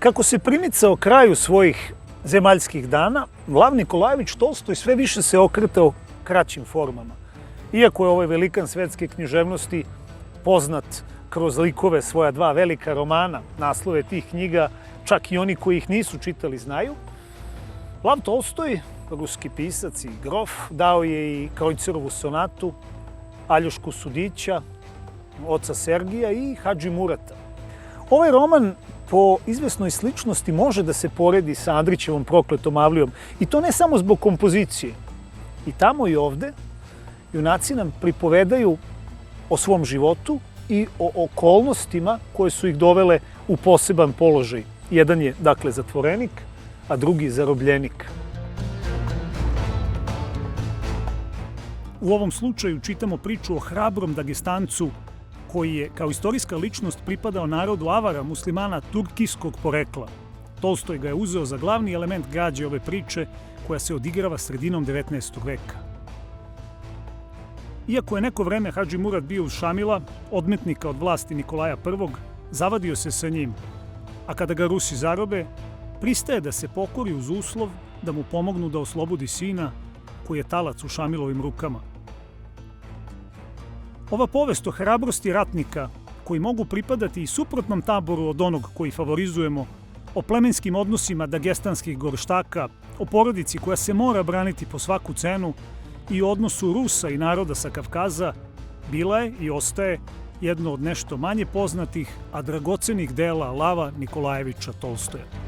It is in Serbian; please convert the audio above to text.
Kako se primicao kraju svojih zemaljskih dana, Lav Nikolajević Tolstoj sve više se okretao kraćim formama. Iako je ovaj velikan svetske književnosti poznat kroz likove svoja dva velika romana, naslove tih knjiga, čak i oni koji ih nisu čitali znaju, Lav Tolstoj, ruski pisac i grof, dao je i Krojcerovu sonatu, Aljošku Sudića, oca Sergija i Hadži Murata. Ovaj roman po izvesnoj sličnosti može da se poredi sa Andrićevom Prokletom Avlijom. I to ne samo zbog kompozicije. I tamo i ovde junaci nam pripovedaju o svom životu i o okolnostima koje su ih dovele u poseban položaj. Jedan je, dakle, zatvorenik, a drugi zarobljenik. U ovom slučaju čitamo priču o hrabrom Dagestancu koji je kao istorijska ličnost pripadao narodu Avara, muslimana turkijskog porekla. Tolstoj ga je uzeo za glavni element građe ove priče koja se odigrava sredinom 19. veka. Iako je neko vreme Hadži Murat bio uz Šamila, odmetnika od vlasti Nikolaja I, zavadio se sa njim, a kada ga Rusi zarobe, pristaje da se pokori uz uslov da mu pomognu da oslobodi sina koji je talac u Šamilovim rukama. Ova povest o hrabrosti ratnika koji mogu pripadati i suprotnom taboru od onog koji favorizujemo, o plemenskim odnosima dagestanskih gorštaka, o porodici koja se mora braniti po svaku cenu i o odnosu Rusa i naroda sa Kavkaza, bila je i ostaje jedno od nešto manje poznatih, a dragocenih dela Lava Nikolajevića Tolstoja.